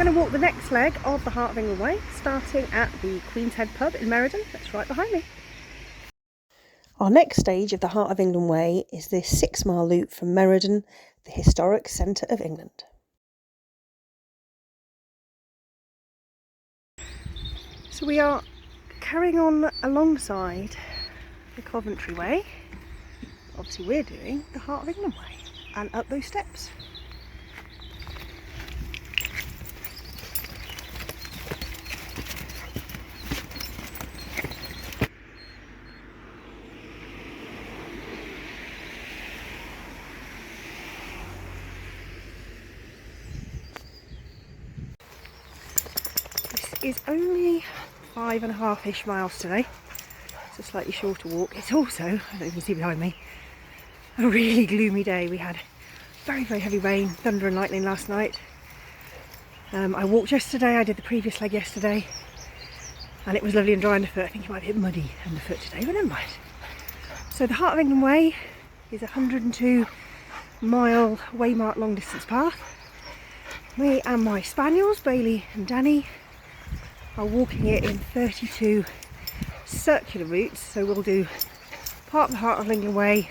Going to walk the next leg of the Heart of England Way, starting at the Queen's Head pub in Meriden. That's right behind me. Our next stage of the Heart of England Way is this 6-mile loop from Meriden, the historic centre of England. So we are carrying on alongside the Coventry Way. Obviously we're doing the Heart of England Way and up those steps. Is only 5.5-ish miles today. It's a slightly shorter walk. It's also, I don't know if you can see behind me, a really gloomy day. We had very heavy rain, thunder and lightning last night. I walked yesterday, I did the previous leg yesterday, and it was lovely and dry underfoot. I think it might be a bit muddy underfoot today, but never mind. So the Heart of England Way is a 102-mile waymarked long distance path. Me and my spaniels, Bailey and Danny, are walking it in 32 circular routes, so we'll do part of the Heart of England Way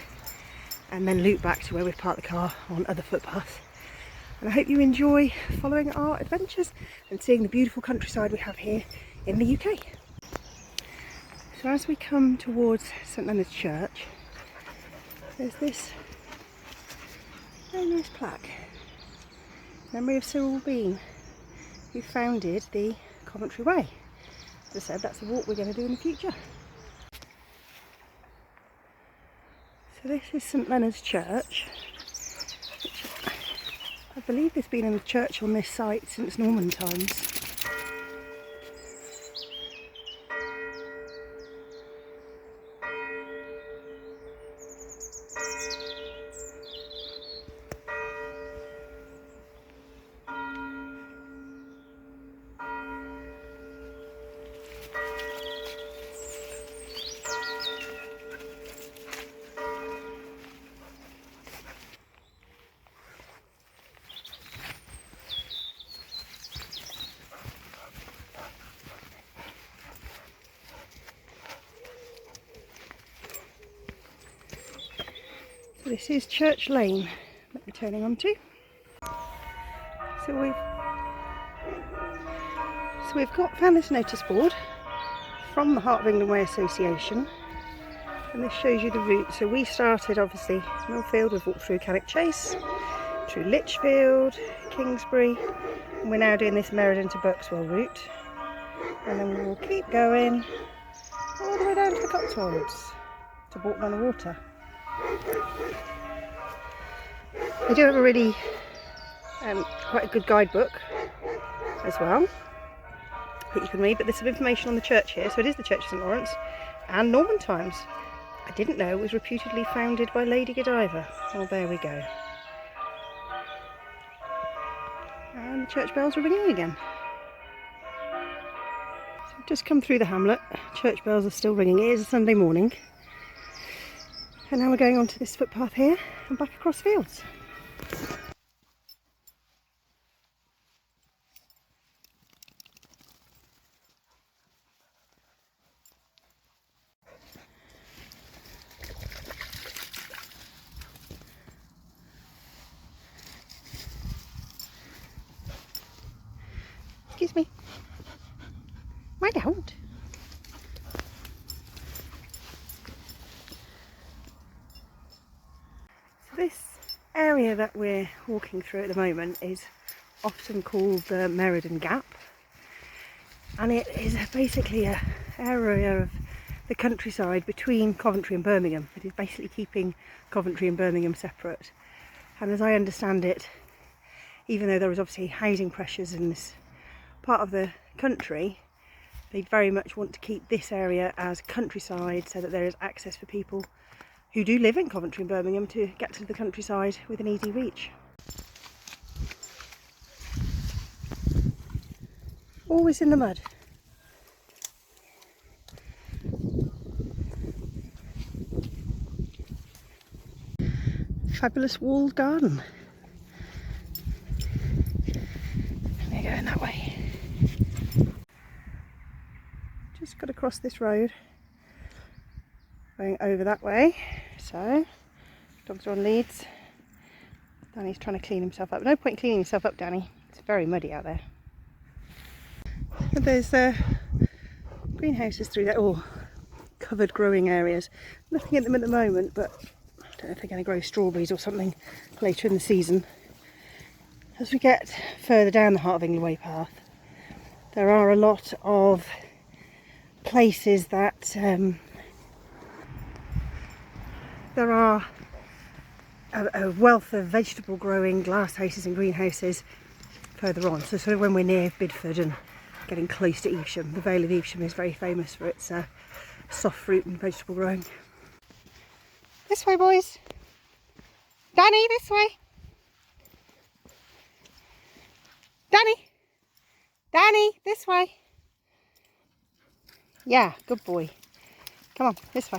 and then loop back to where we've parked the car on other footpaths. And I hope you enjoy following our adventures and seeing the beautiful countryside we have here in the UK. So as we come towards St Leonard's Church, there's this very nice plaque, memory of Sir Bean, who founded the Coventry Way. As I said, that's the walk we're going to do in the future. So this is St Leonard's Church, which I believe there's been a church on this site since Norman times. This is Church Lane that we're turning onto. So we've found this notice board from the Heart of England Way Association, and this shows you the route. So we started obviously Millfield, we've walked through Cannock Chase, through Lichfield, Kingsbury, and we're now doing this Meriden to Berkswell route, and then we will keep going all the way down to the Cotswolds to walk on the water. They do have a really quite a good guidebook as well that you can read, but there's some information on the church here. So it is the Church of St Lawrence and Norman times. I didn't know it was reputedly founded by Lady Godiva. Well, there we go. And the church bells are ringing again. So we've just come through the hamlet. Church bells are still ringing. It is a Sunday morning. And now we're going onto this footpath here and back across fields. Excuse me. I don't. This area that we're walking through at the moment is often called the Meriden Gap, and it is basically an area of the countryside between Coventry and Birmingham. It is basically keeping Coventry and Birmingham separate, and as I understand it, even though there is obviously housing pressures in this part of the country, they very much want to keep this area as countryside so that there is access for people who do live in Coventry and Birmingham to get to the countryside with an easy reach. Always in the mud. Fabulous walled garden. We're going that way. Just got to cross this road, going over that way. So, dogs are on leads. Danny's trying to clean himself up. No point cleaning himself up, Danny. It's very muddy out there. And there's greenhouses through there, or covered growing areas. Nothing at them at the moment, but I don't know if they're going to grow strawberries or something later in the season. As we get further down the Heart of England Way path, there are a lot of places that there are a wealth of vegetable growing glass houses and greenhouses further on. So sort of when we're near Bidford and getting close to Evesham, the Vale of Evesham is very famous for its soft fruit and vegetable growing. This way, boys. Danny, this way. Danny. Danny, this way. Yeah, good boy. Come on, this way.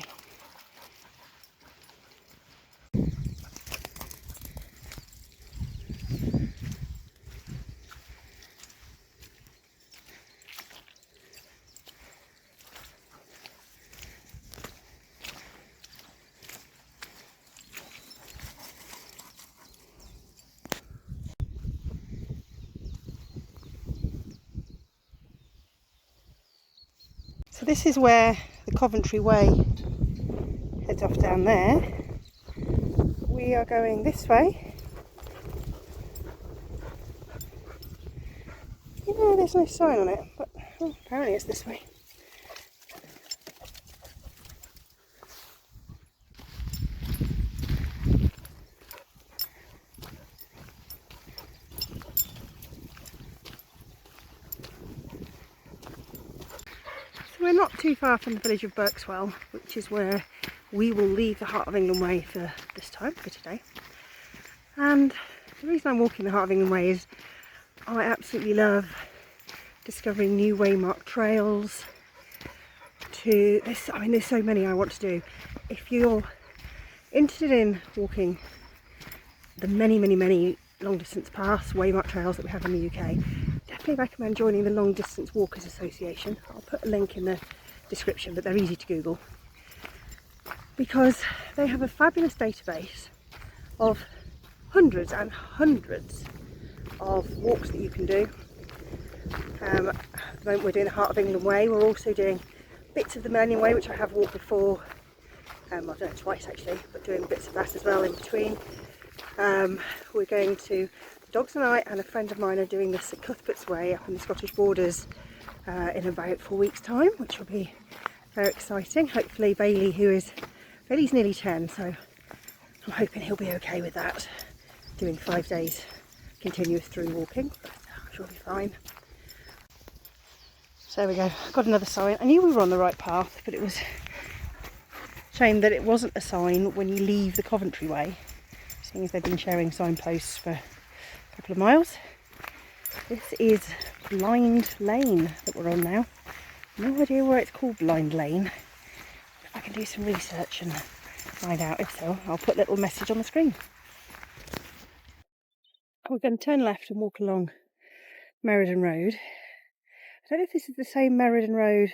So this is where the Coventry Way heads off down there. We are going this way. You know, there's no sign on it, but apparently it's this way. We're not too far from the village of Berkswell, which is where we will leave the Heart of England Way for this time, for today. And the reason I'm walking the Heart of England Way is I absolutely love discovering new waymarked trails. There's so many I want to do. If you're interested in walking the many long distance paths, waymarked trails that we have in the UK, definitely recommend joining the Long Distance Walkers Association. I'll put a link in the description, but they're easy to Google because they have a fabulous database of hundreds and hundreds of walks that you can do. At the moment we're doing the Heart of England Way. We're also doing bits of the Meriden Way, which I have walked before. I've done it twice actually, but doing bits of that as well in between. We're going to, the dogs and I and a friend of mine are doing this at Cuthbert's Way up on the Scottish borders in about 4 weeks' time, which will be very exciting. Hopefully Bailey's nearly 10, so I'm hoping he'll be okay with that, doing 5 days continuous through walking, but I'm sure he'll be fine. So there we go, got another sign. I knew we were on the right path, but it was a shame that it wasn't a sign when you leave the Coventry Way, seeing as they've been sharing signposts for a couple of miles. This is Blind Lane that we're on now. No idea why it's called Blind Lane. If I can do some research and find out. If so, I'll put a little message on the screen. We're going to turn left and walk along Meriden Road. I don't know if this is the same Meriden Road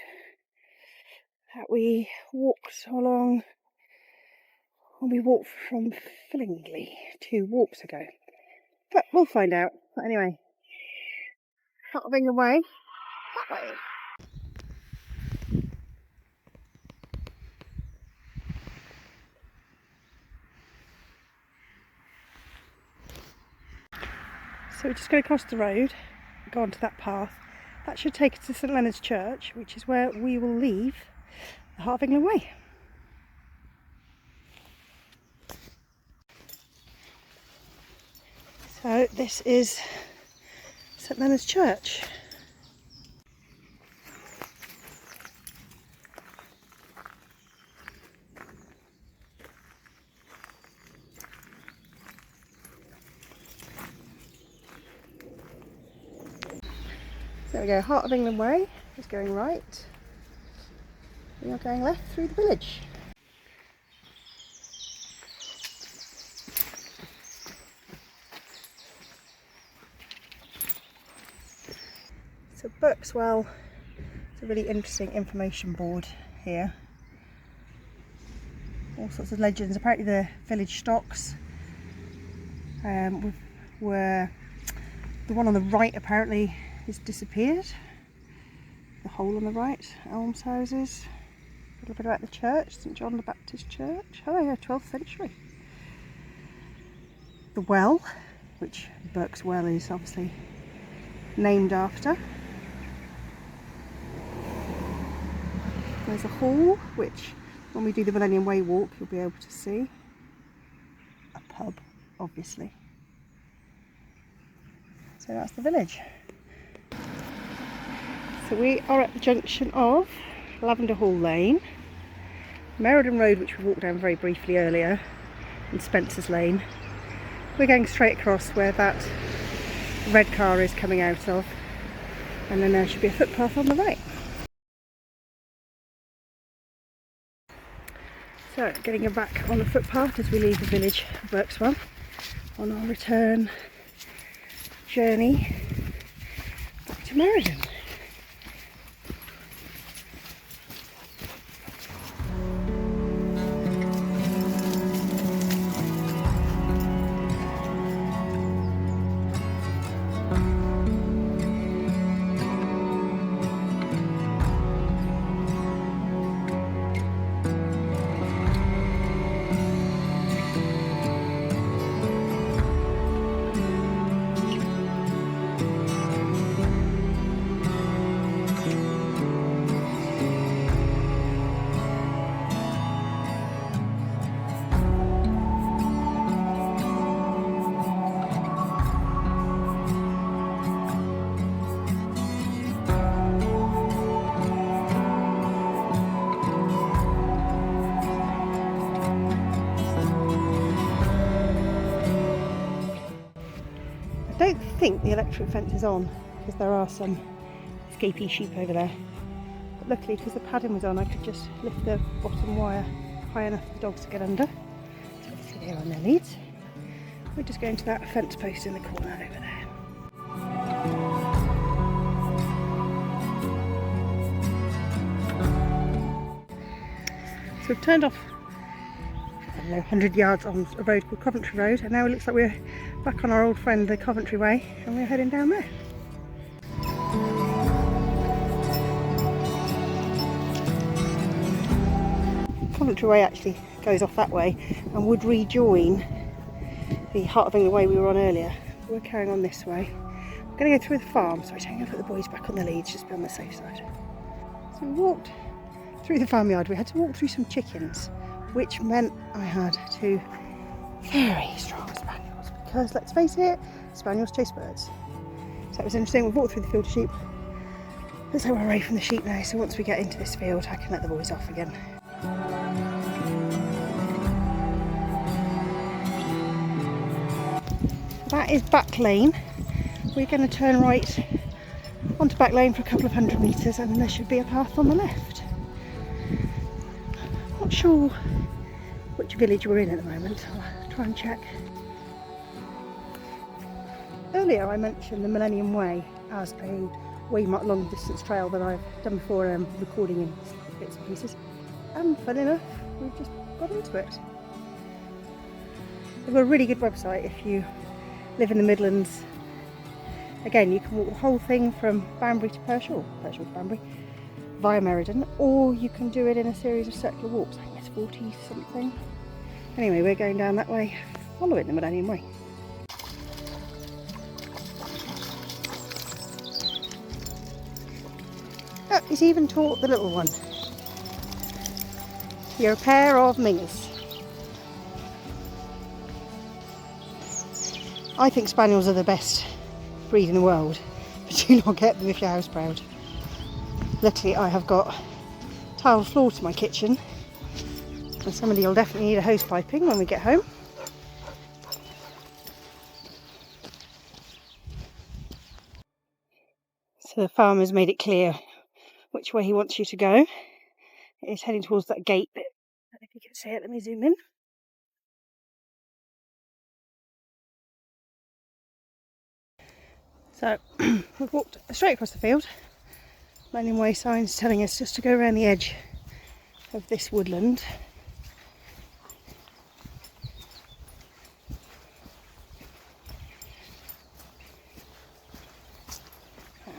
that we walked along when we walked from Fillingley 2 walks ago. But we'll find out. But anyway, Heart of England Way, that way. So we're just going to cross the road, go onto that path. That should take us to St Leonard's Church, which is where we will leave the Heart of England Way. So this is St Leonard's Church. There we go, Heart of England Way is going right. We are going left through the village. So Berkswell, it's a really interesting information board here. All sorts of legends. Apparently the village stocks were, the one on the right apparently has disappeared. The hole on the right, almshouses. A little bit about the church, St John the Baptist Church. Oh yeah, 12th century. The well, which Berkswell is obviously named after. There's a hall, which when we do the Millennium Way walk you'll be able to see. A pub, obviously. So that's the village. So we are at the junction of Lavender Hall Lane, Meriden Road, which we walked down very briefly earlier, and Spencer's Lane. We're going straight across where that red car is coming out of, and then there should be a footpath on the right. So getting back on the footpath as we leave the village of Berkswell on our return journey back to Meriden. I don't think the electric fence is on because there are some escapee sheep over there. But luckily, because the padding was on, I could just lift the bottom wire high enough for the dogs to get under. So obviously they're on their leads. We're just going to that fence post in the corner over there. So we've turned off, I don't know, 100 yards on a road called Coventry Road, and now it looks like we're back on our old friend the Coventry Way, and we're heading down there. Coventry Way actually goes off that way and would rejoin the Heart of England Way we were on earlier. We're carrying on this way. We're going to go through the farm, so we're going to put the boys back on the leads just to be on the safe side. So we walked through the farmyard. We had to walk through some chickens, which meant I had two very strong spaniels, because let's face it, spaniels chase birds. So it was interesting. We've walked through the field of sheep. Looks like we're away from the sheep now, so once we get into this field I can let the boys off again. That is Back Lane. We're going to turn right onto Back Lane for a couple of 100 metres, and then there should be a path on the left. Not sure which village we're in at the moment. I'll try and check. Earlier I mentioned the Millennium Way as a waymarked long distance trail that I've done before, recording in bits and pieces, and fun enough we've just got into it. They've got a really good website if you live in the Midlands. Again, you can walk the whole thing from Banbury to Pershore to Banbury via Meriden, or you can do it in a series of circular walks. I think it's 40 something. Anyway, we're going down that way, following the Millennium Way. Oh, he's even taught the little one. You're a pair of mingers. I think spaniels are the best breed in the world, but do not get them if you're house proud. Luckily I have got tiled floor to my kitchen, and somebody will definitely need a hose piping when we get home. So the farmer's made it clear which way he wants you to go. It is heading towards that gate bit. I don't know if you can see it, let me zoom in. So we've walked straight across the field. Manual way signs telling us just to go around the edge of this woodland.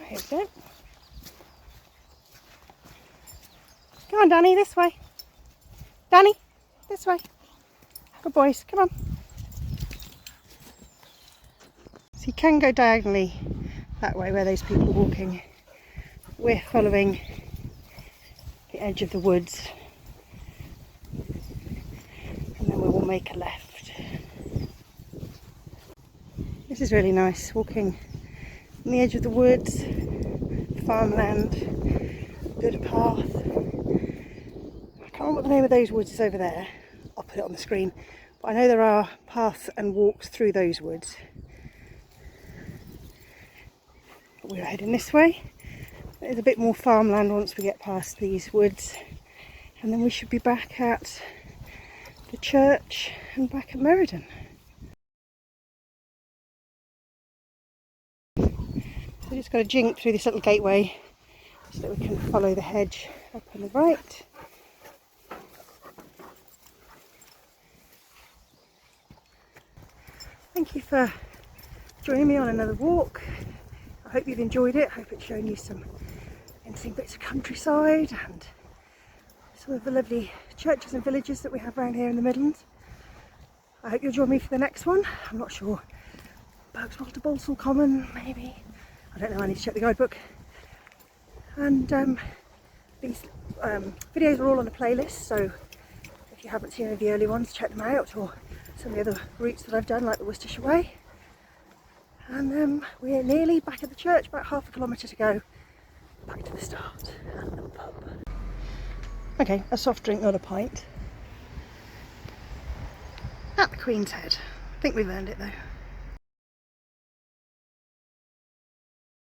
Here we go. Come on, Danny, this way. Danny, this way. Good boys, come on. So you can go diagonally that way where those people are walking. We're following the edge of the woods, and then we will make a left. This is really nice, walking on the edge of the woods, farmland, good path. I can't remember what the name of those woods is over there. I'll put it on the screen. But I know there are paths and walks through those woods. But we're heading this way. There's a bit more farmland once we get past these woods, and then we should be back at the church and back at Meriden. So we just got to jink through this little gateway so that we can follow the hedge up on the right. Thank you for joining me on another walk. I hope you've enjoyed it. I hope it's shown you some interesting bits of countryside and some of the lovely churches and villages that we have around here in the Midlands. I hope you'll join me for the next one. I'm not sure. Berkswell to Balsall Common, maybe. I don't know, I need to check the guidebook. And these videos are all on a playlist, so if you haven't seen any of the early ones, check them out, or some of the other routes that I've done, like the Worcestershire Way. And we're nearly back at the church, about half a kilometre to go. Back to the start and the pub. Okay, a soft drink, not a pint. At the Queen's Head. I think we've earned it though.